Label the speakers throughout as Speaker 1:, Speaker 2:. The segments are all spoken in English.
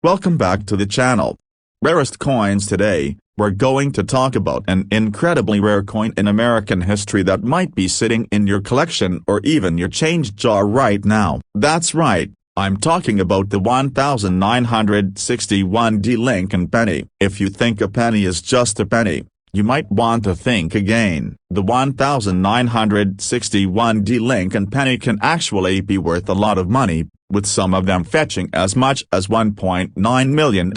Speaker 1: Welcome back to the channel. Rarest coins today, we're going to talk about an incredibly rare coin in American history that might be sitting in your collection or even your change jar right now. That's right, I'm talking about the 1961D Lincoln penny. If you think a penny is just a penny, you might want to think again. The 1961D Lincoln penny can actually be worth a lot of money, with some of them fetching as much as $1.9 million.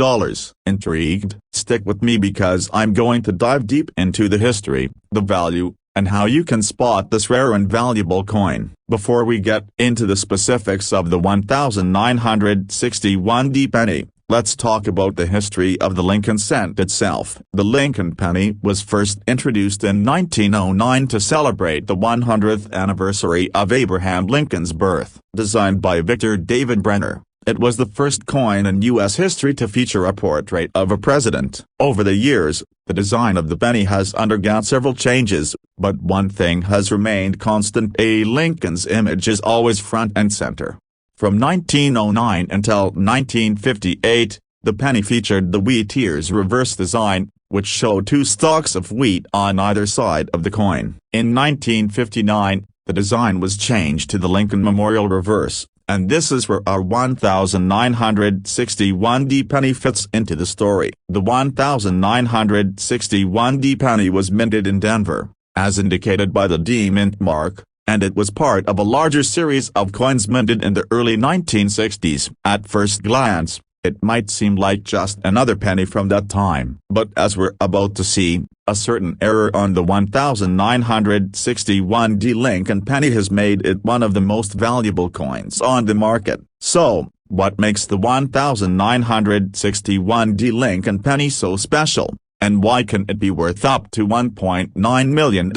Speaker 1: Intrigued? Stick with me because I'm going to dive deep into the history, the value, and how you can spot this rare and valuable coin. Before we get into the specifics of the 1961D penny, let's talk about the history of the Lincoln cent itself. The Lincoln penny was first introduced in 1909 to celebrate the 100th anniversary of Abraham Lincoln's birth. Designed by Victor David Brenner, it was the first coin in U.S. history to feature a portrait of a president. Over the years, the design of the penny has undergone several changes, but one thing has remained constant: Lincoln's image is always front and center. From 1909 until 1958, the penny featured the wheat ears reverse design, which showed two stalks of wheat on either side of the coin. In 1959, the design was changed to the Lincoln Memorial reverse, and this is where our 1961D penny fits into the story. The 1961D penny was minted in Denver, as indicated by the D mint mark, and it was part of a larger series of coins minted in the early 1960s. At first glance, it might seem like just another penny from that time. But as we're about to see, a certain error on the 1961D Lincoln penny has made it one of the most valuable coins on the market. So, what makes the 1961D Lincoln penny so special? And why can it be worth up to $1.9 million?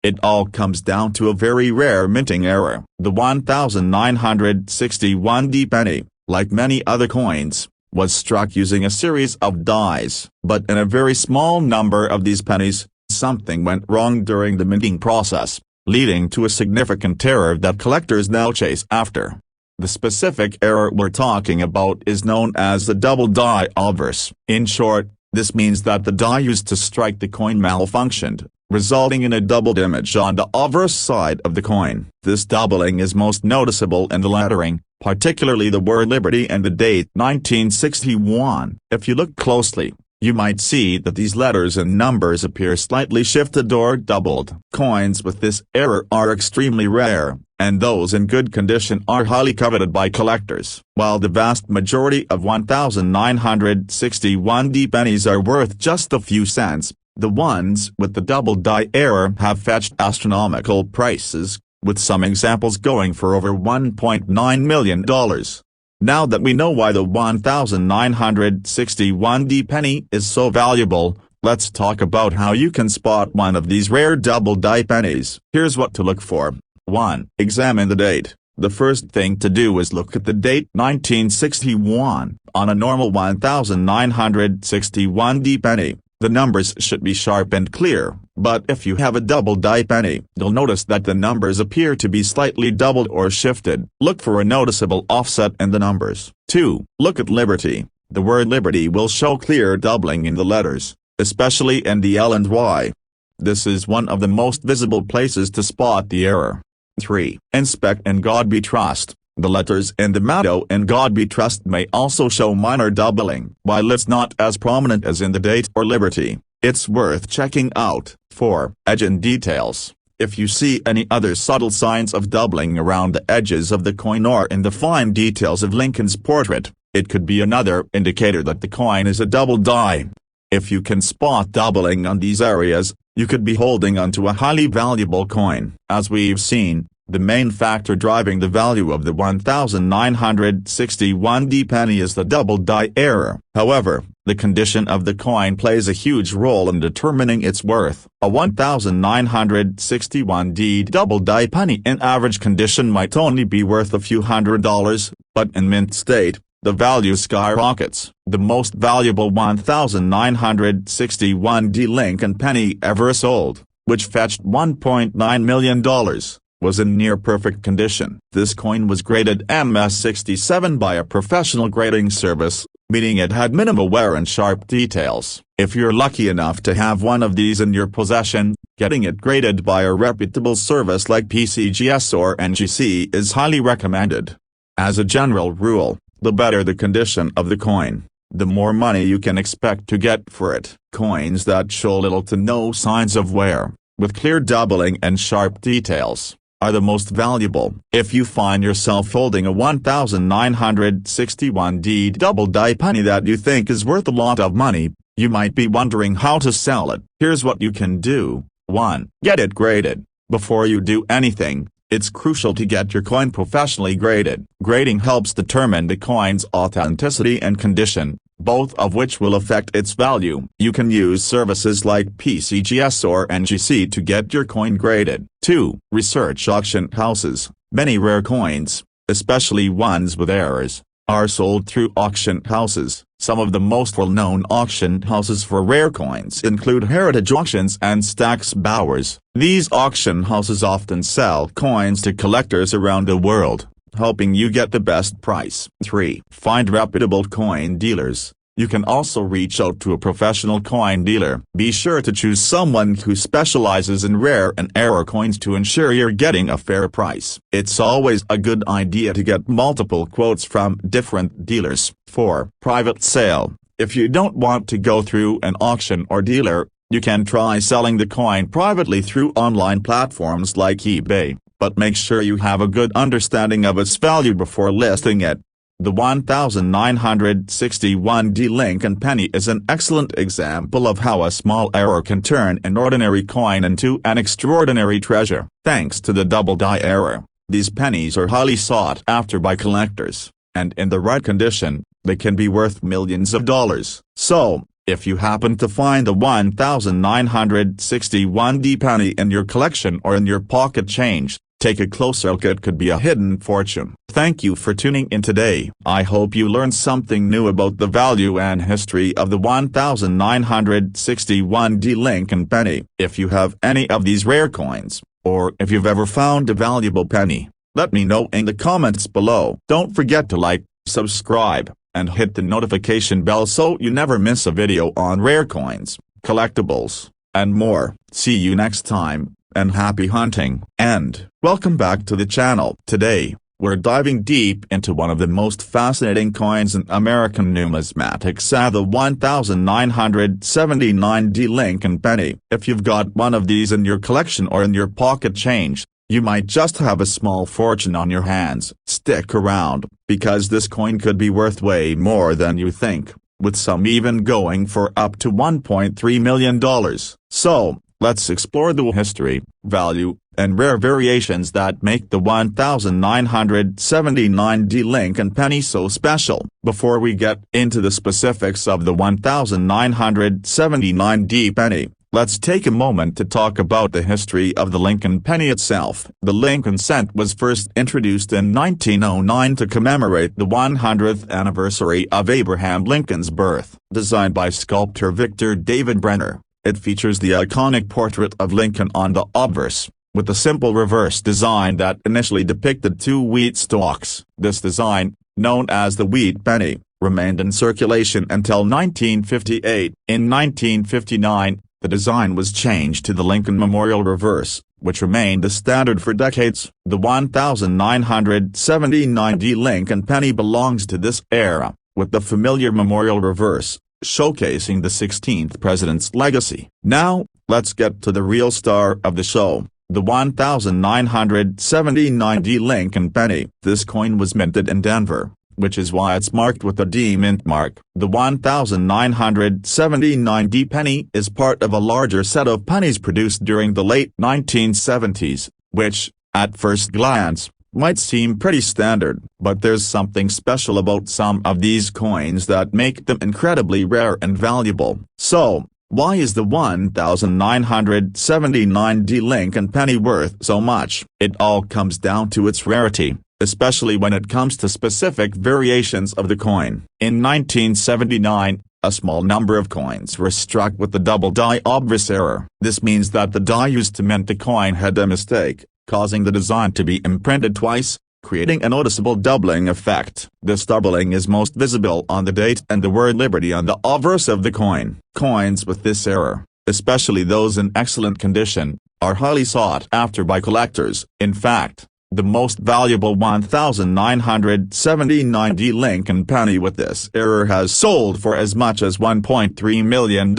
Speaker 1: It all comes down to a very rare minting error. The 1961D penny, like many other coins, was struck using a series of dies. But in a very small number of these pennies, something went wrong during the minting process, leading to a significant error that collectors now chase after. The specific error we're talking about is known as the double die obverse. In short, this means that the die used to strike the coin malfunctioned, resulting in a doubled image on the obverse side of the coin. This doubling is most noticeable in the lettering, particularly the word Liberty and the date 1961. If you look closely, you might see that these letters and numbers appear slightly shifted or doubled. Coins with this error are extremely rare, and those in good condition are highly coveted by collectors. While the vast majority of 1961D pennies are worth just a few cents, the ones with the double die error have fetched astronomical prices, with some examples going for over $1.9 million. Now that we know why the 1961D penny is so valuable, let's talk about how you can spot one of these rare double die pennies. Here's what to look for. 1. Examine the date. The first thing to do is look at the date 1961. On a normal 1961D penny, the numbers should be sharp and clear, but if you have a double die penny, you'll notice that the numbers appear to be slightly doubled or shifted. Look for a noticeable offset in the numbers. 2. Look at Liberty. The word Liberty will show clear doubling in the letters, especially in the L and Y. This is one of the most visible places to spot the error. 3. Inspect "In God We Trust." The letters in the motto "In God We Trust" may also show minor doubling. While it's not as prominent as in the date or Liberty, it's worth checking out. 4. Edge and details. If you see any other subtle signs of doubling around the edges of the coin or in the fine details of Lincoln's portrait, it could be another indicator that the coin is a double die. If you can spot doubling on these areas, you could be holding onto a highly valuable coin. As we've seen, the main factor driving the value of the 1961D penny is the double die error. However, the condition of the coin plays a huge role in determining its worth. A 1961D double die penny in average condition might only be worth a few $100s, but in mint state, the value skyrockets. The most valuable 1961D Lincoln penny ever sold, which fetched $1.9 million, was in near-perfect condition. This coin was graded MS-67 by a professional grading service, meaning it had minimal wear and sharp details. If you're lucky enough to have one of these in your possession, getting it graded by a reputable service like PCGS or NGC is highly recommended. As a general rule, the better the condition of the coin, the more money you can expect to get for it. Coins that show little to no signs of wear, with clear doubling and sharp details, are the most valuable. If you find yourself holding a 1961D double die penny that you think is worth a lot of money, you might be wondering how to sell it. Here's what you can do. 1. Get it graded. Before you do anything, it's crucial to get your coin professionally graded. Grading helps determine the coin's authenticity and condition, both of which will affect its value. You can use services like PCGS or NGC to get your coin graded. 2. Research auction houses. Many rare coins, especially ones with errors, are sold through auction houses. Some of the most well-known auction houses for rare coins include Heritage Auctions and Stack's Bowers. These auction houses often sell coins to collectors around the world, helping you get the best price. 3. Find reputable coin dealers. You can also reach out to a professional coin dealer. Be sure to choose someone who specializes in rare and error coins to ensure you're getting a fair price. It's always a good idea to get multiple quotes from different dealers. 4. Private sale. If you don't want to go through an auction or dealer, you can try selling the coin privately through online platforms like eBay, but make sure you have a good understanding of its value before listing it. The 1961D Lincoln penny is an excellent example of how a small error can turn an ordinary coin into an extraordinary treasure. Thanks to the double die error, these pennies are highly sought after by collectors, and in the right condition, they can be worth millions of dollars. So, if you happen to find the 1961D penny in your collection or in your pocket change, take a closer look. It could be a hidden fortune. Thank you for tuning in today. I hope you learned something new about the value and history of the 1961D Lincoln penny. If you have any of these rare coins, or if you've ever found a valuable penny, let me know in the comments below. Don't forget to like, subscribe, and hit the notification bell so you never miss a video on rare coins, collectibles, and more. See you next time, and happy hunting. And welcome back to the channel. Today, we're diving deep into one of the most fascinating coins in American numismatics, the 1979D Lincoln penny. If you've got one of these in your collection or in your pocket change, you might just have a small fortune on your hands. Stick around, because this coin could be worth way more than you think, with some even going for up to $1.3 million. So, let's explore the history, value, and rare variations that make the 1979D Lincoln penny so special. Before we get into the specifics of the 1979D penny, let's take a moment to talk about the history of the Lincoln penny itself. The Lincoln cent was first introduced in 1909 to commemorate the 100th anniversary of Abraham Lincoln's birth. Designed by sculptor Victor David Brenner, it features the iconic portrait of Lincoln on the obverse, with a simple reverse design that initially depicted two wheat stalks. This design, known as the wheat penny, remained in circulation until 1958. In 1959, the design was changed to the Lincoln Memorial reverse, which remained the standard for decades. The 1979D Lincoln penny belongs to this era, with the familiar memorial reverse, showcasing the 16th president's legacy. Now, let's get to the real star of the show, the 1979D Lincoln penny. This coin was minted in Denver, which is why it's marked with a D mint mark. The 1979D penny is part of a larger set of pennies produced during the late 1970s, which, at first glance, might seem pretty standard. But there's something special about some of these coins that make them incredibly rare and valuable. So, why is the 1979D Lincoln penny worth so much? It all comes down to its rarity, especially when it comes to specific variations of the coin. In 1979, a small number of coins were struck with the double die obverse error. This means that the die used to mint the coin had a mistake, causing the design to be imprinted twice, creating a noticeable doubling effect. This doubling is most visible on the date and the word Liberty on the obverse of the coin. Coins with this error, especially those in excellent condition, are highly sought after by collectors. In fact, the most valuable 1979D Lincoln penny with this error has sold for as much as $1.3 million.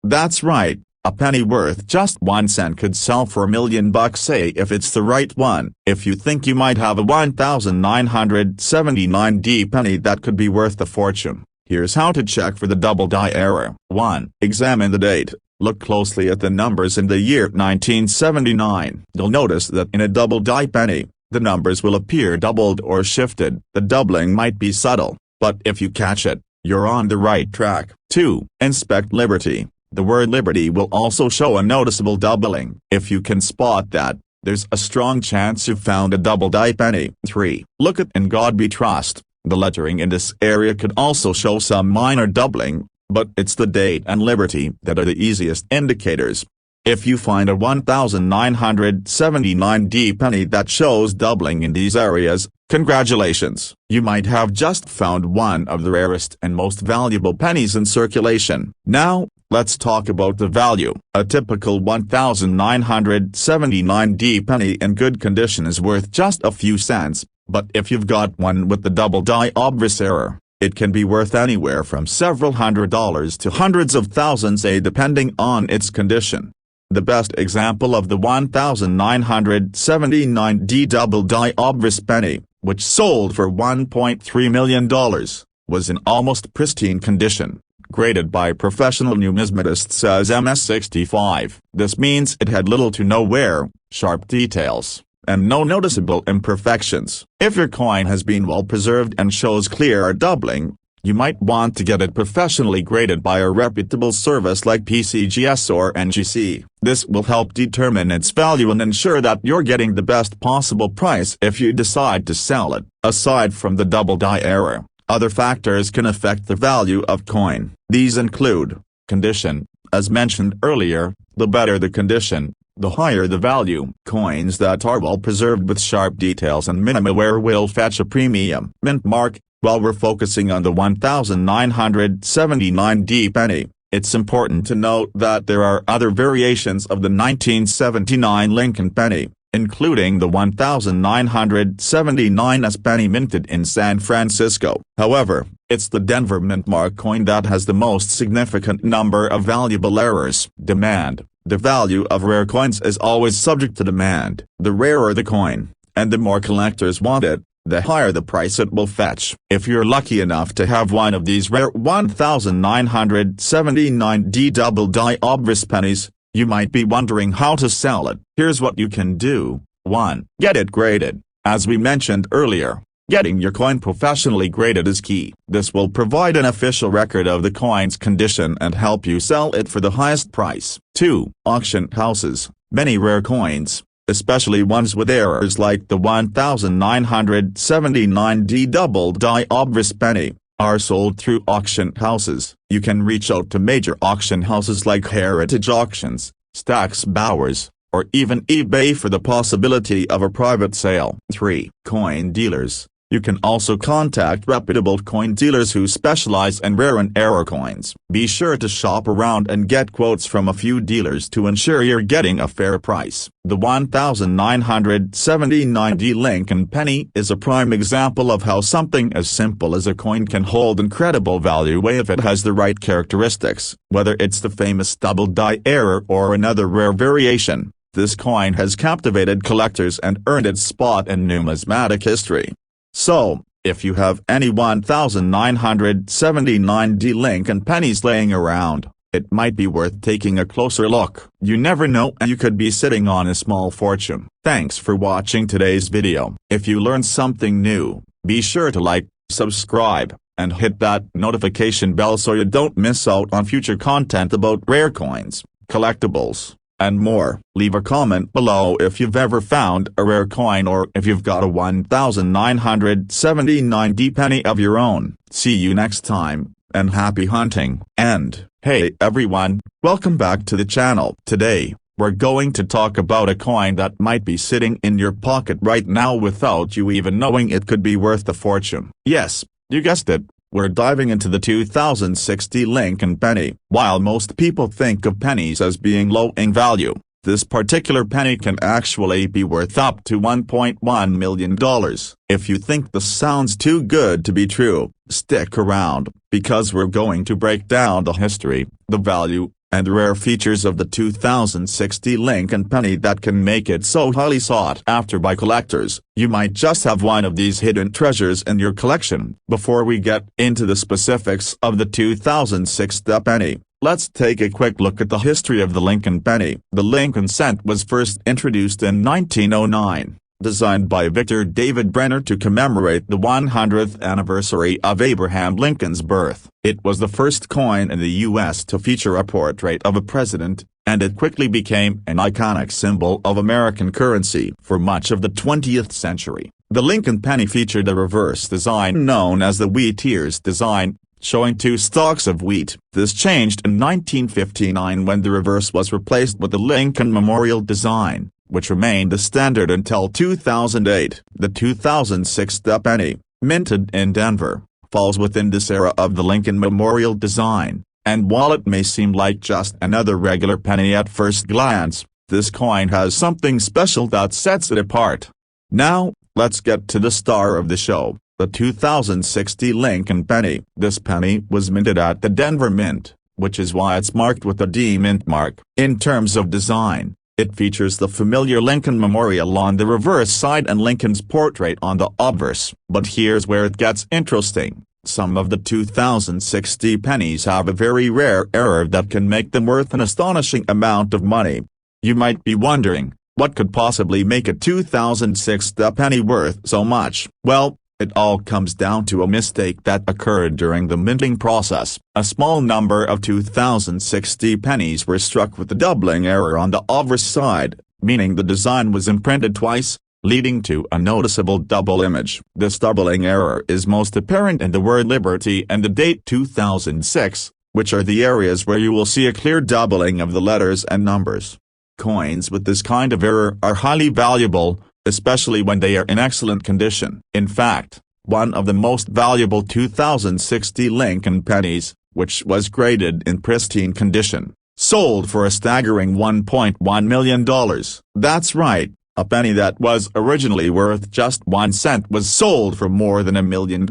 Speaker 1: That's right, a penny worth just 1 cent could sell for $1 million, say, if it's the right one. If you think you might have a 1979D penny that could be worth a fortune, here's how to check for the double die error. 1. Examine the date. Look closely at the numbers in the year 1979. You'll notice that in a double die penny, the numbers will appear doubled or shifted. The doubling might be subtle, but if you catch it, you're on the right track. 2. Inspect Liberty. The word Liberty will also show a noticeable doubling. If you can spot that, there's a strong chance you've found a double die penny. 3. Look at In God We Trust. The lettering in this area could also show some minor doubling, but it's the date and Liberty that are the easiest indicators. If you find a 1979D penny that shows doubling in these areas, congratulations! You might have just found one of the rarest and most valuable pennies in circulation. Now, let's talk about the value. A typical 1979D penny in good condition is worth just a few cents, but if you've got one with the double die obverse error, it can be worth anywhere from several $100s to hundreds of thousands, depending on its condition. The best example of the 1979D double die obverse penny, which sold for $1.3 million, was in almost pristine condition, graded by professional numismatists as MS65. This means it had little to no wear, sharp details, and no noticeable imperfections. If your coin has been well preserved and shows clear doubling, you might want to get it professionally graded by a reputable service like PCGS or NGC. This will help determine its value and ensure that you're getting the best possible price if you decide to sell it. Aside from the double die error, other factors can affect the value of coin. These include condition. As mentioned earlier, the better the condition, the higher the value. Coins that are well preserved with sharp details and minimal wear will fetch a premium. Mint mark. While we're focusing on the 1979D penny, it's important to note that there are other variations of the 1979 Lincoln penny, including the 1979S penny minted in San Francisco. However, it's the Denver mint mark coin that has the most significant number of valuable errors. Demand. The value of rare coins is always subject to demand. The rarer the coin, and the more collectors want it, the higher the price it will fetch. If you're lucky enough to have one of these rare 1979D double die obverse pennies, you might be wondering how to sell it. Here's what you can do. 1. Get it graded. As we mentioned earlier, getting your coin professionally graded is key. This will provide an official record of the coin's condition and help you sell it for the highest price. 2. Auction houses. Many rare coins, especially ones with errors like the 1979D double die obverse penny, are sold through auction houses. You can reach out to major auction houses like Heritage Auctions, Stack's Bowers, or even eBay for the possibility of a private sale. 3. Coin dealers. You can also contact reputable coin dealers who specialize in rare and error coins. Be sure to shop around and get quotes from a few dealers to ensure you're getting a fair price. The 1979D Lincoln penny is a prime example of how something as simple as a coin can hold incredible value if it has the right characteristics. Whether it's the famous double die error or another rare variation, this coin has captivated collectors and earned its spot in numismatic history. So, if you have any 1979D Lincoln pennies laying around, it might be worth taking a closer look. You never know, and you could be sitting on a small fortune. Thanks for watching today's video. If you learned something new, be sure to like, subscribe, and hit that notification bell so you don't miss out on future content about rare coins, collectibles, and more. Leave a comment below if you've ever found a rare coin or if you've got a 1979D penny of your own. See you next time, and happy hunting. And, hey everyone, welcome back to the channel. Today, We're going to talk about a coin that might be sitting in your pocket right now without you even knowing it could be worth a fortune. Yes, you guessed it. We're diving into the 2060 Lincoln penny. While most people think of pennies as being low in value, this particular penny can actually be worth up to $1.1 million. If you think this sounds too good to be true, stick around, because we're going to break down the history, the value, and rare features of the 2060 Lincoln penny that can make it so highly sought after by collectors. You might just have one of these hidden treasures in your collection. Before we get into the specifics of the 2060 penny, let's take a quick look at the history of the Lincoln penny. The Lincoln cent was first introduced in 1909. Designed by Victor David Brenner to commemorate the 100th anniversary of Abraham Lincoln's birth. It was the first coin in the U.S. to feature a portrait of a president, and it quickly became an iconic symbol of American currency for much of the 20th century. The Lincoln penny featured a reverse design known as the wheat ears design, showing two stalks of wheat. This changed in 1959 when the reverse was replaced with the Lincoln Memorial design, which remained the standard until 2008. The 2060 penny, minted in Denver, falls within this era of the Lincoln Memorial design, and while it may seem like just another regular penny at first glance, this coin has something special that sets it apart. Now, let's get to the star of the show, the 2060 Lincoln penny. This penny was minted at the Denver Mint, which is why it's marked with the D Mint mark. In terms of design, it features the familiar Lincoln Memorial on the reverse side and Lincoln's portrait on the obverse. But here's where it gets interesting. Some of the 2060 pennies have a very rare error that can make them worth an astonishing amount of money. You might be wondering, what could possibly make a 2060 penny worth so much? Well, it all comes down to a mistake that occurred during the minting process. A small number of 2060 pennies were struck with a doubling error on the obverse side, meaning the design was imprinted twice, leading to a noticeable double image. This doubling error is most apparent in the word liberty and the date 2006, which are the areas where you will see a clear doubling of the letters and numbers. Coins with this kind of error are highly valuable, especially when they are in excellent condition. In fact, one of the most valuable 2060 Lincoln pennies, which was graded in pristine condition, sold for a staggering $1.1 million. That's right, a penny that was originally worth just 1 cent was sold for more than $1 million.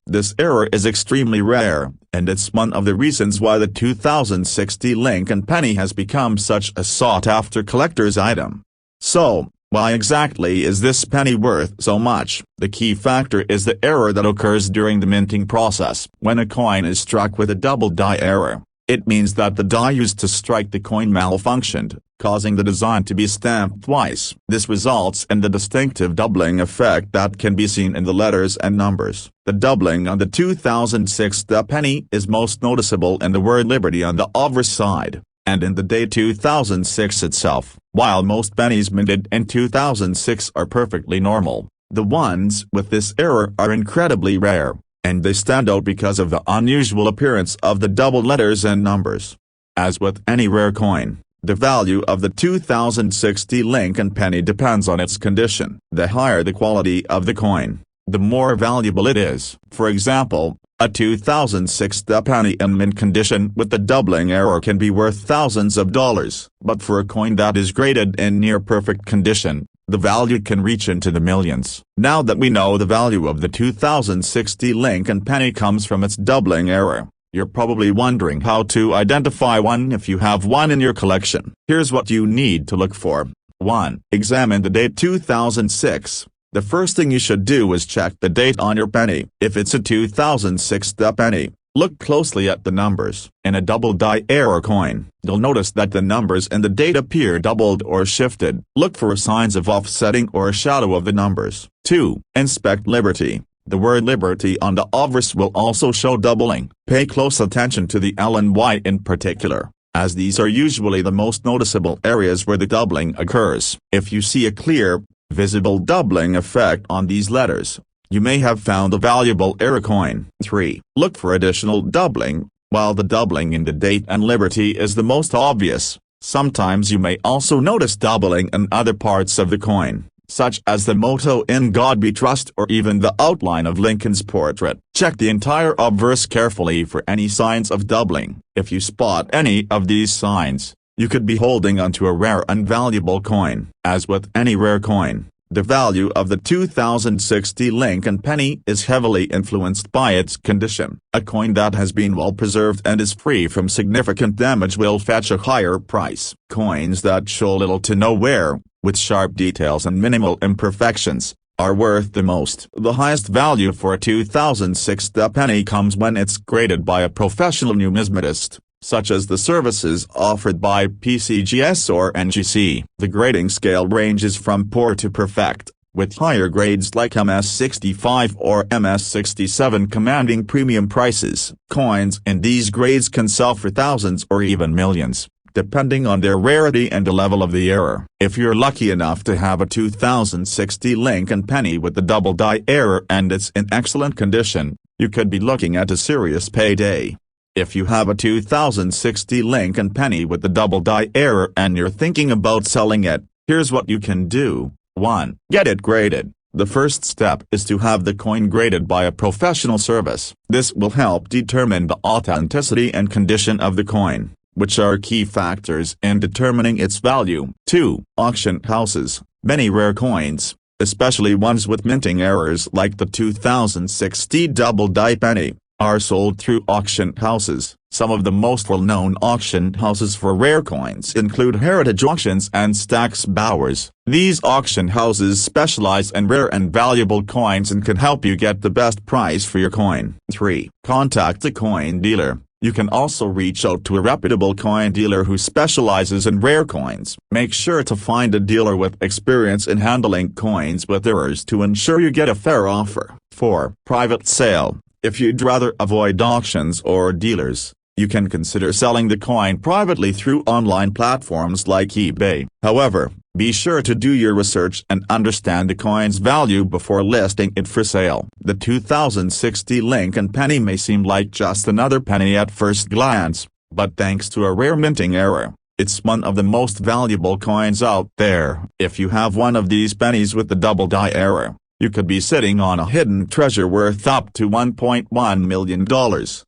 Speaker 1: This error is extremely rare, and it's one of the reasons why the 2060 Lincoln penny has become such a sought-after collector's item. So, why exactly is this penny worth so much? The key factor is the error that occurs during the minting process. When a coin is struck with a double die error, it means that the die used to strike the coin malfunctioned, causing the design to be stamped twice. This results in the distinctive doubling effect that can be seen in the letters and numbers. The doubling on the 2060 penny is most noticeable in the word liberty on the obverse side, and in the date 2006 itself. While most pennies minted in 2006 are perfectly normal, the ones with this error are incredibly rare, and they stand out because of the unusual appearance of the doubled letters and numbers. As with any rare coin, the value of the 2060 Lincoln penny depends on its condition. The higher the quality of the coin, the more valuable it is. For example, a 2060 penny in mint condition with the doubling error can be worth thousands of dollars. But for a coin that is graded in near-perfect condition, the value can reach into the millions. Now that we know the value of the 2060 Lincoln penny comes from its doubling error, you're probably wondering how to identify one if you have one in your collection. Here's what you need to look for. 1. Examine the date 2006. The first thing you should do is check the date on your penny. If it's a 2060 penny, look closely at the numbers. In a double die error coin, you'll notice that the numbers and the date appear doubled or shifted. Look for signs of offsetting or a shadow of the numbers. 2. Inspect liberty. The word liberty on the obverse will also show doubling. Pay close attention to the L and Y in particular, as these are usually the most noticeable areas where the doubling occurs. If you see a clear, visible doubling effect on these letters, you may have found a valuable error coin. 3. Look for additional doubling. While the doubling in the date and liberty is the most obvious, Sometimes you may also notice doubling in other parts of the coin, such as the motto "In God We Trust" or even the outline of Lincoln's portrait. Check the entire obverse carefully for any signs of doubling. If you spot any of these signs, you could be holding onto a rare and valuable coin. As with any rare coin, the value of the 2060 Lincoln penny is heavily influenced by its condition. A coin that has been well preserved and is free from significant damage will fetch a higher price. Coins that show little to no wear, with sharp details and minimal imperfections, are worth the most. The highest value for a 2060 penny comes when it's graded by a professional numismatist, such as the services offered by PCGS or NGC. The grading scale ranges from poor to perfect, with higher grades like MS65 or MS67 commanding premium prices. Coins in these grades can sell for thousands or even millions, depending on their rarity and the level of the error. If you're lucky enough to have a 2060 Lincoln penny with the double die error and it's in excellent condition, you could be looking at a serious payday. If you have a 2060 Lincoln penny with the double die error and you're thinking about selling it, here's what you can do. 1. Get it graded. The first step is to have the coin graded by a professional service. This will help determine the authenticity and condition of the coin, which are key factors in determining its value. 2. Auction houses. Many rare coins, especially ones with minting errors like the 2060 double die penny, are sold through auction houses. Some of the most well-known auction houses for rare coins include Heritage Auctions and Stack's Bowers. These auction houses specialize in rare and valuable coins and can help you get the best price for your coin. 3. Contact a coin dealer. You can also reach out to a reputable coin dealer who specializes in rare coins. Make sure to find a dealer with experience in handling coins with errors to ensure you get a fair offer. 4. Private sale. If you'd rather avoid auctions or dealers, you can consider selling the coin privately through online platforms like eBay. However, be sure to do your research and understand the coin's value before listing it for sale. The 2060 Lincoln penny may seem like just another penny at first glance, but thanks to a rare minting error, it's one of the most valuable coins out there. If you have one of these pennies with the double die error, you could be sitting on a hidden treasure worth up to $1.1 million.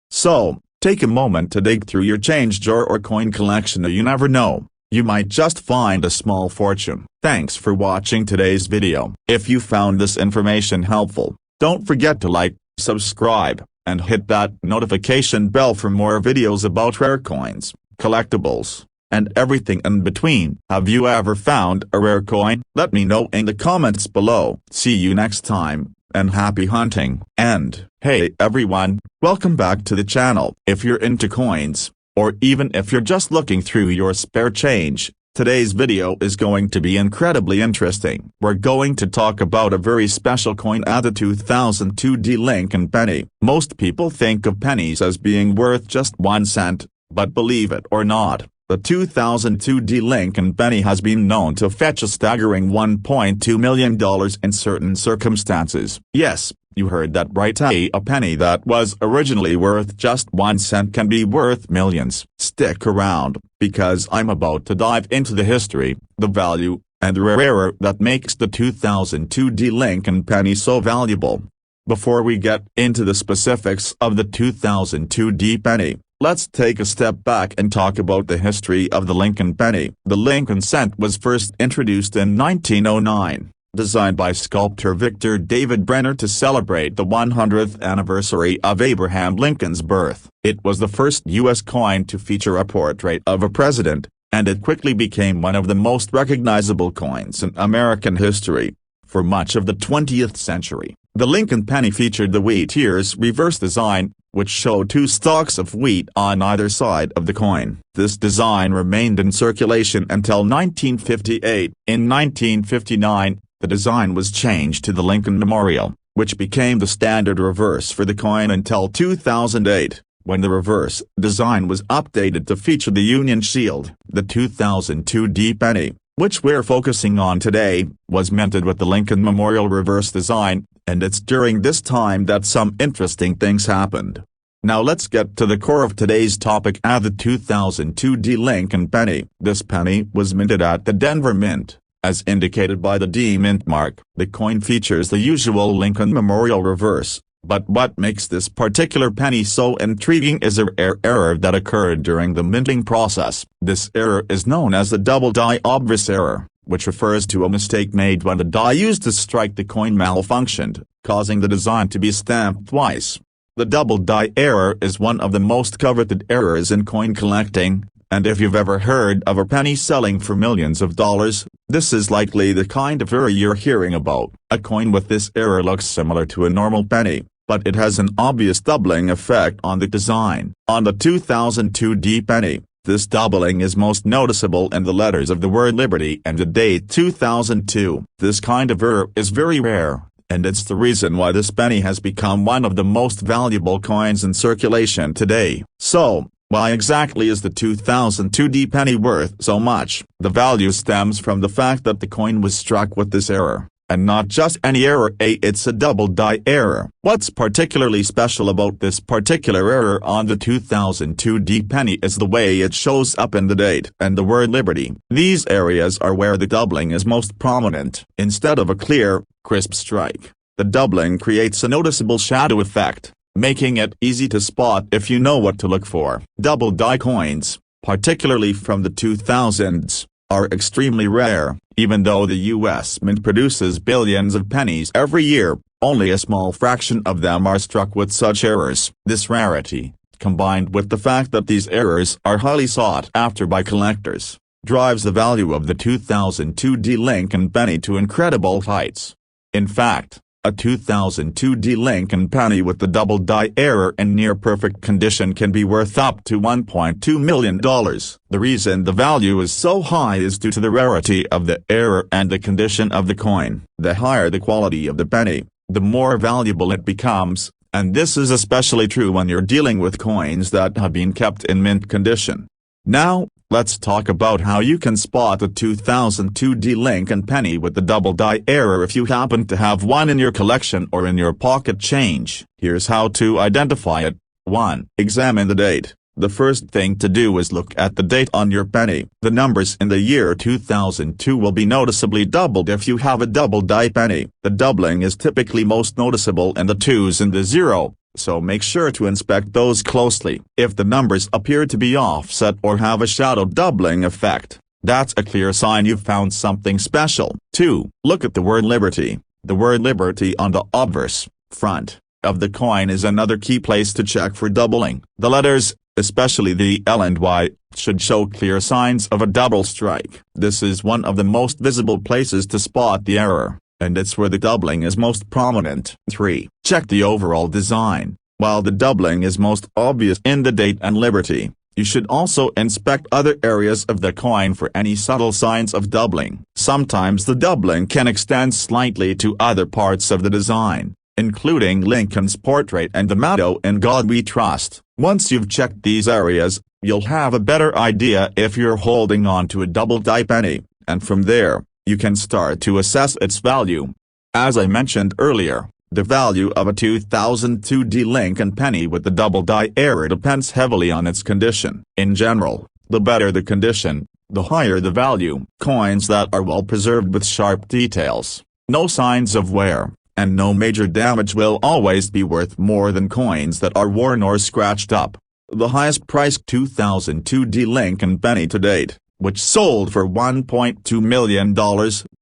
Speaker 1: So, take a moment to dig through your change jar or coin collection. You never know, you might just find a small fortune. Thanks for watching today's video. If you found this information helpful, don't forget to like, subscribe, and hit that notification bell for more videos about rare coins, collectibles, and everything in between. Have you ever found a rare coin? Let me know in the comments below. See you next time, and happy hunting. And, hey everyone, welcome back to the channel. If you're into coins, or even if you're just looking through your spare change, today's video is going to be incredibly interesting. We're going to talk about a very special coin, the 2002 Lincoln penny. Most people think of pennies as being worth just 1 cent, but believe it or not, the 2002 Lincoln penny has been known to fetch a staggering $1.2 million in certain circumstances. Yes, you heard that right. A penny that was originally worth just 1 cent can be worth millions. Stick around, because I'm about to dive into the history, the value, and the rare error that makes the 2002 Lincoln penny so valuable. Before we get into the specifics of the 2002 penny, let's take a step back and talk about the history of the Lincoln penny. The Lincoln cent was first introduced in 1909, designed by sculptor Victor David Brenner to celebrate the 100th anniversary of Abraham Lincoln's birth. It was the first U.S. coin to feature a portrait of a president, and it quickly became one of the most recognizable coins in American history. For much of the 20th century, the Lincoln penny featured the wheat ears reverse design, which showed 2 stalks of wheat on either side of the coin. This design remained in circulation until 1958. In 1959, the design was changed to the Lincoln Memorial, which became the standard reverse for the coin until 2008, when the reverse design was updated to feature the Union Shield. The 2002 penny, which we're focusing on today, was minted with the Lincoln Memorial reverse design, and it's during this time that some interesting things happened. Now let's get to the core of today's topic at the 2002 D Lincoln penny. This penny was minted at the Denver Mint. As indicated by the D Mint mark, the coin features the usual Lincoln Memorial reverse. But what makes this particular penny so intriguing is a rare error that occurred during the minting process. This error is known as the double die obverse error, which refers to a mistake made when the die used to strike the coin malfunctioned, causing the design to be stamped twice. The double die error is one of the most coveted errors in coin collecting, and if you've ever heard of a penny selling for millions of dollars, this is likely the kind of error you're hearing about. A coin with this error looks similar to a normal penny, but it has an obvious doubling effect on the design. On the 2002 D penny, this doubling is most noticeable in the letters of the word Liberty and the date 2002. This kind of error is very rare, and it's the reason why this penny has become one of the most valuable coins in circulation today. So, why exactly is the 2002 D penny worth so much? The value stems from the fact that the coin was struck with this error, and not just any error. It's a double die error. What's particularly special about this particular error on the 2002 D penny is the way it shows up in the date and the word Liberty. These areas are where the doubling is most prominent. Instead of a clear, crisp strike, the doubling creates a noticeable shadow effect, making it easy to spot if you know what to look for. Double die coins, particularly from the 2000s, are extremely rare. Even though the U.S. Mint produces billions of pennies every year, only a small fraction of them are struck with such errors. This rarity, combined with the fact that these errors are highly sought after by collectors, drives the value of the 2002 D Lincoln penny to incredible heights. In fact, a 2002 D Lincoln penny with the double die error in near-perfect condition can be worth up to $1.2 million. The reason the value is so high is due to the rarity of the error and the condition of the coin. The higher the quality of the penny, the more valuable it becomes, and this is especially true when you're dealing with coins that have been kept in mint condition. Now, let's talk about how you can spot the 2002 D Lincoln penny with the double die error if you happen to have one in your collection or in your pocket change. Here's how to identify it. 1. Examine the date. The first thing to do is look at the date on your penny. The numbers in the year 2002 will be noticeably doubled if you have a double die penny. The doubling is typically most noticeable in the 2s and the 0. So make sure to inspect those closely. If the numbers appear to be offset or have a shadow doubling effect, that's a clear sign you've found something special. 2. Look at the word Liberty. The word Liberty on the obverse, front, of the coin is another key place to check for doubling. The letters, especially the L and Y, should show clear signs of a double strike. This is one of the most visible places to spot the error, and it's where the doubling is most prominent. 3. Check the overall design. While the doubling is most obvious in the date and Liberty, you should also inspect other areas of the coin for any subtle signs of doubling. Sometimes the doubling can extend slightly to other parts of the design, including Lincoln's portrait and the motto "In God We Trust." Once you've checked these areas, you'll have a better idea if you're holding on to a double die penny, and from there, you can start to assess its value. As I mentioned earlier, the value of a 2002 D Lincoln penny with the double die error depends heavily on its condition. In general, the better the condition, the higher the value. Coins that are well preserved with sharp details, no signs of wear, and no major damage will always be worth more than coins that are worn or scratched up. The highest priced 2002 D Lincoln penny to date, which sold for $1.2 million,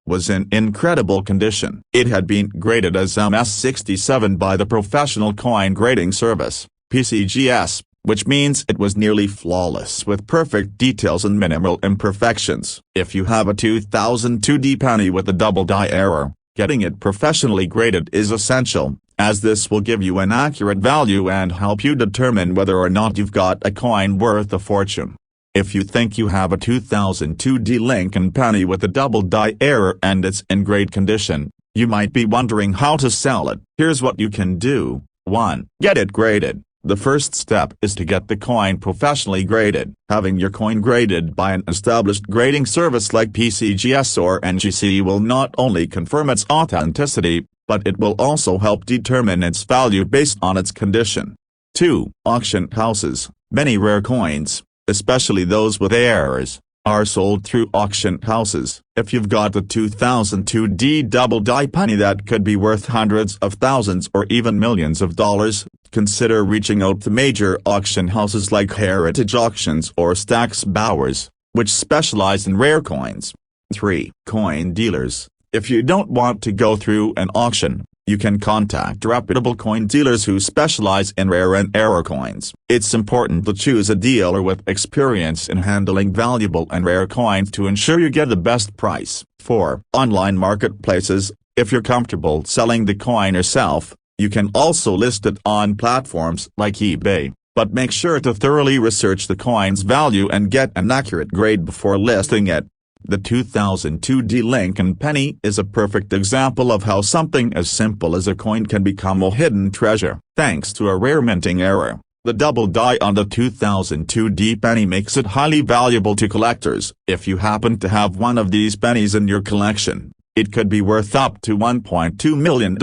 Speaker 1: was in incredible condition. It had been graded as MS67 by the Professional Coin Grading Service, PCGS, which means it was nearly flawless with perfect details and minimal imperfections. If you have a 2002 D penny with a double die error, getting it professionally graded is essential, as this will give you an accurate value and help you determine whether or not you've got a coin worth a fortune. If you think you have a 2002 D Lincoln penny with a double die error and it's in great condition, you might be wondering how to sell it. Here's what you can do. 1. Get it graded. The first step is to get the coin professionally graded. Having your coin graded by an established grading service like PCGS or NGC will not only confirm its authenticity, but it will also help determine its value based on its condition. 2. Auction houses. Many rare coins, especially those with errors, are sold through auction houses. If you've got a 2002 double die penny that could be worth hundreds of thousands or even millions of dollars, consider reaching out to major auction houses like Heritage Auctions or Stack's Bowers, which specialize in rare coins. 3. Coin dealers. If you don't want to go through an auction, you can contact reputable coin dealers who specialize in rare and error coins. It's important to choose a dealer with experience in handling valuable and rare coins to ensure you get the best price. 4. Online marketplaces. If you're comfortable selling the coin yourself, you can also list it on platforms like eBay, but make sure to thoroughly research the coin's value and get an accurate grade before listing it. The 2002 Lincoln penny is a perfect example of how something as simple as a coin can become a hidden treasure. Thanks to a rare minting error, the double die on the 2002 penny makes it highly valuable to collectors. If you happen to have one of these pennies in your collection, it could be worth up to $1.2 million.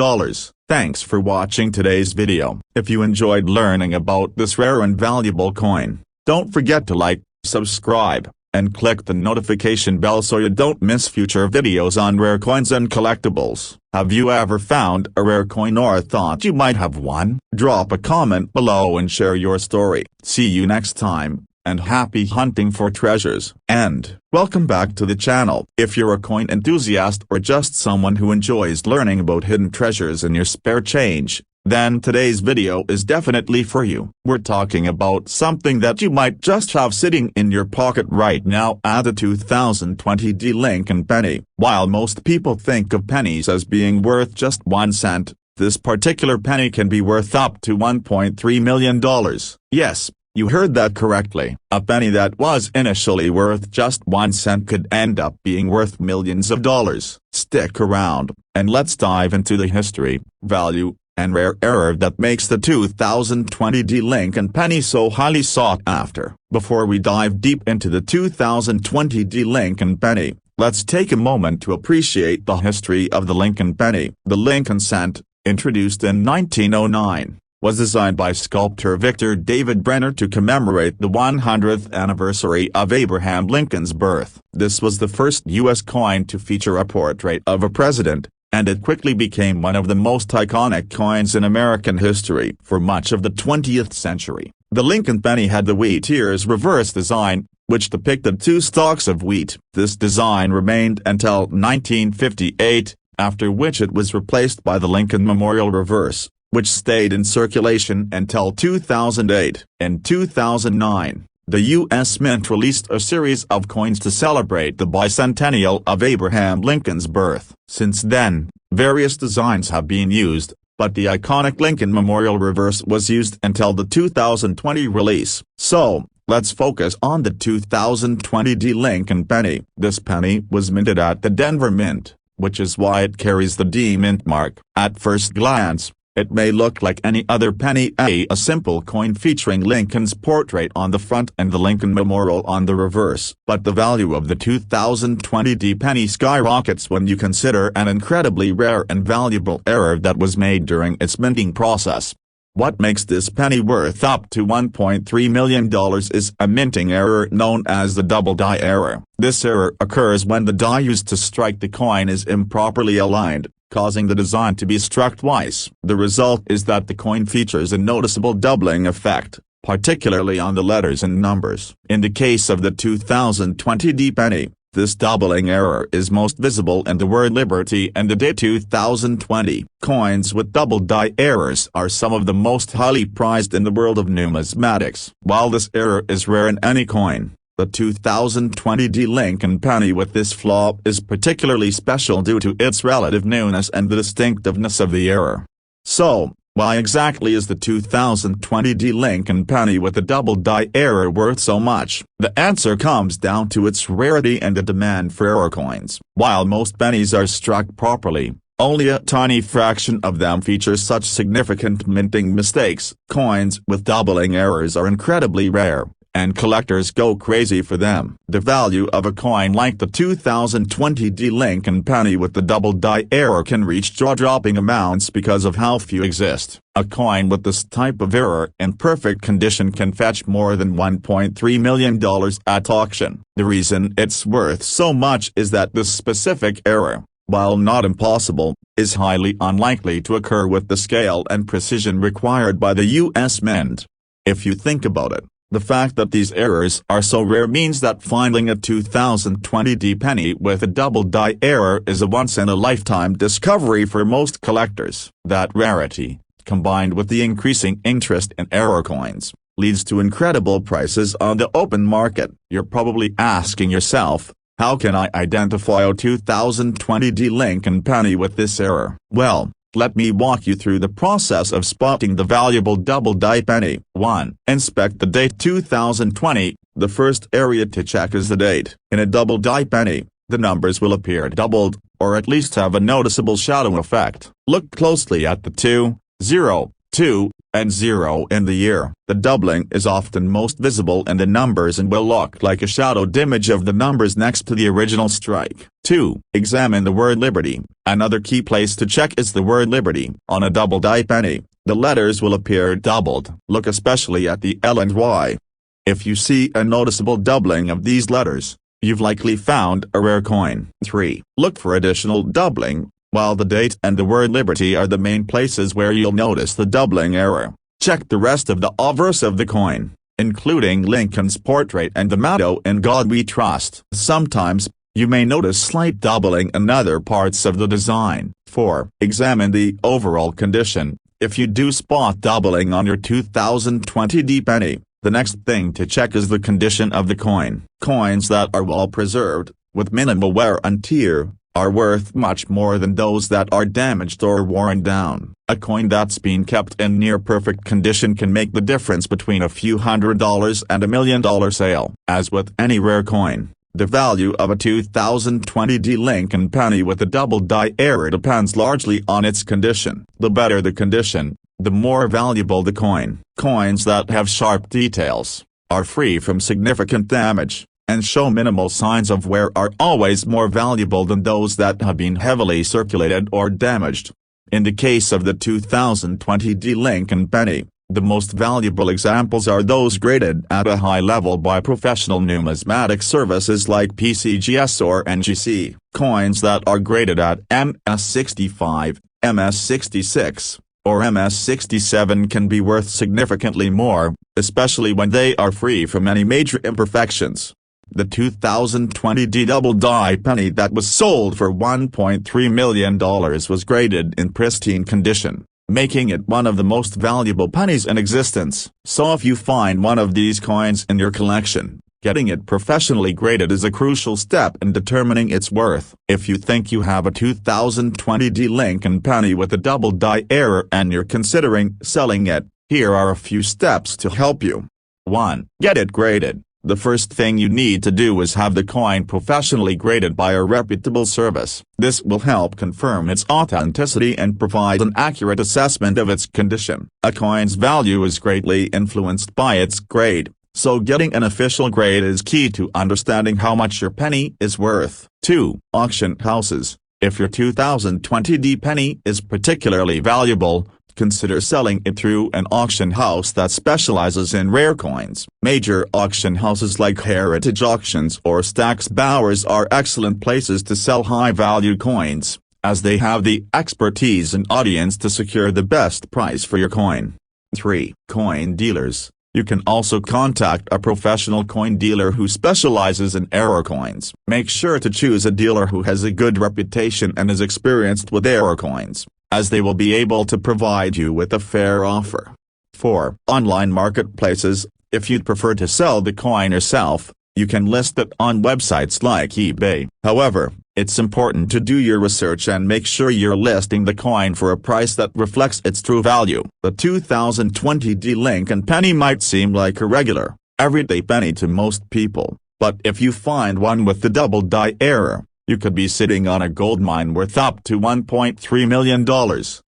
Speaker 1: Thanks for watching today's video. If you enjoyed learning about this rare and valuable coin, don't forget to like, subscribe, and click the notification bell so you don't miss future videos on rare coins and collectibles. Have you ever found a rare coin or thought you might have one? Drop a comment below and share your story. See you next time, and happy hunting for treasures. And welcome back to the channel. If you're a coin enthusiast or just someone who enjoys learning about hidden treasures in your spare change, then today's video is definitely for you. We're talking about something that you might just have sitting in your pocket right now at the 2020 Lincoln penny. While most people think of pennies as being worth just 1 cent, this particular penny can be worth up to $1.3 million. Yes, you heard that correctly. A penny that was initially worth just 1 cent could end up being worth millions of dollars. Stick around, and let's dive into the history, value, and rare error that makes the 2020 Lincoln penny so highly sought after. Before we dive deep into the 2020 Lincoln penny, let's take a moment to appreciate the history of the Lincoln penny. The Lincoln cent, introduced in 1909, was designed by sculptor Victor David Brenner to commemorate the 100th anniversary of Abraham Lincoln's birth. This was the first U.S. coin to feature a portrait of a president, and it quickly became one of the most iconic coins in American history. For much of the 20th century, the Lincoln penny had the wheat ears reverse design, which depicted 2 stalks of wheat. This design remained until 1958, after which it was replaced by the Lincoln Memorial reverse, which stayed in circulation until 2008. In 2009, the U.S. Mint released a series of coins to celebrate the bicentennial of Abraham Lincoln's birth. Since then, various designs have been used, but the iconic Lincoln Memorial reverse was used until the 2020 release. So, let's focus on the 2020 Lincoln penny. This penny was minted at the Denver Mint, which is why it carries the D Mint mark. At first glance, it may look like any other penny, a simple coin featuring Lincoln's portrait on the front and the Lincoln Memorial on the reverse. But the value of the 2020 penny skyrockets when you consider an incredibly rare and valuable error that was made during its minting process. What makes this penny worth up to $1.3 million is a minting error known as the double die error. This error occurs when the die used to strike the coin is improperly aligned, causing the design to be struck twice. The result is that the coin features a noticeable doubling effect, particularly on the letters and numbers. In the case of the 2020 penny, this doubling error is most visible in the word liberty and the date 2020. Coins with double die errors are some of the most highly prized in the world of numismatics. While this error is rare in any coin, the 2020 Lincoln penny with this flaw is particularly special due to its relative newness and the distinctiveness of the error. So, why exactly is the 2020 Lincoln penny with the double die error worth so much? The answer comes down to its rarity and the demand for error coins. While most pennies are struck properly, only a tiny fraction of them feature such significant minting mistakes. Coins with doubling errors are incredibly rare, and collectors go crazy for them. The value of a coin like the 2020 Lincoln penny with the double die error can reach jaw-dropping amounts because of how few exist. A coin with this type of error in perfect condition can fetch more than $1.3 million at auction. The reason it's worth so much is that this specific error, while not impossible, is highly unlikely to occur with the scale and precision required by the U.S. Mint. If you think about it, the fact that these errors are so rare means that finding a 2020 penny with a double die error is a once-in-a-lifetime discovery for most collectors. That rarity, combined with the increasing interest in error coins, leads to incredible prices on the open market. You're probably asking yourself, how can I identify a 2020 Lincoln penny with this error? Well, let me walk you through the process of spotting the valuable double die penny. 1. Inspect the date 2020. The first area to check is the date. In a double die penny, the numbers will appear doubled, or at least have a noticeable shadow effect. Look closely at the 2, 0, 2, and 0 in the year. The doubling is often most visible in the numbers and will look like a shadowed image of the numbers next to the original strike. 2. Examine the word Liberty. Another key place to check is the word Liberty. On a double die penny, the letters will appear doubled. Look especially at the L and Y. If you see a noticeable doubling of these letters, you've likely found a rare coin. 3. Look for additional doubling. While the date and the word Liberty are the main places where you'll notice the doubling error, check the rest of the obverse of the coin, including Lincoln's portrait and the motto "In God We Trust." Sometimes, you may notice slight doubling in other parts of the design. 4. Examine the overall condition. If you do spot doubling on your 2020 penny, the next thing to check is the condition of the coin. Coins that are well preserved, with minimal wear and tear, are worth much more than those that are damaged or worn down. A coin that's been kept in near perfect condition can make the difference between a few $100s and $1 million sale. As with any rare coin, the value of a 2020 Lincoln penny with a double die error depends largely on its condition. The better the condition, the more valuable the coin. Coins that have sharp details, are free from significant damage, and show minimal signs of wear are always more valuable than those that have been heavily circulated or damaged. In the case of the 2020 Lincoln penny, the most valuable examples are those graded at a high level by professional numismatic services like PCGS or NGC. Coins that are graded at MS65, MS66, or MS67 can be worth significantly more, especially when they are free from any major imperfections. The 2020 double die penny that was sold for $1.3 million was graded in pristine condition, making it one of the most valuable pennies in existence. So if you find one of these coins in your collection, getting it professionally graded is a crucial step in determining its worth. If you think you have a 2020 Lincoln penny with a double die error and you're considering selling it, here are a few steps to help you. 1. Get it graded. The first thing you need to do is have the coin professionally graded by a reputable service. This will help confirm its authenticity and provide an accurate assessment of its condition. A coin's value is greatly influenced by its grade, so getting an official grade is key to understanding how much your penny is worth. 2. Auction houses. If your 2020 penny is particularly valuable, consider selling it through an auction house that specializes in rare coins. Major auction houses like Heritage Auctions or Stack's Bowers are excellent places to sell high-value coins, as they have the expertise and audience to secure the best price for your coin. 3. Coin dealers. You can also contact a professional coin dealer who specializes in error coins. Make sure to choose a dealer who has a good reputation and is experienced with error coins, as they will be able to provide you with a fair offer. 4. Online marketplaces. If you'd prefer to sell the coin yourself, you can list it on websites like eBay. However, it's important to do your research and make sure you're listing the coin for a price that reflects its true value. The 2020 Lincoln penny might seem like a regular, everyday penny to most people, but if you find one with the double die error, you could be sitting on a gold mine worth up to $1.3 million.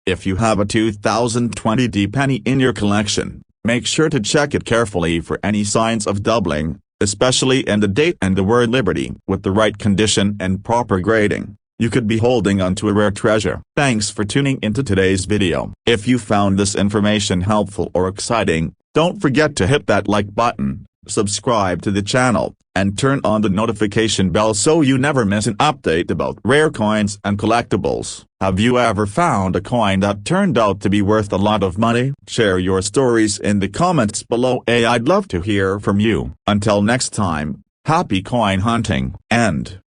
Speaker 1: If you have a 2020 penny in your collection, make sure to check it carefully for any signs of doubling, especially in the date and the word Liberty. With the right condition and proper grading, you could be holding onto a rare treasure. Thanks for tuning into today's video. If you found this information helpful or exciting, don't forget to hit that like button, subscribe to the channel, and turn on the notification bell so you never miss an update about rare coins and collectibles. Have you ever found a coin that turned out to be worth a lot of money? Share your stories in the comments below. I'd love to hear from you. Until next time, happy coin hunting, and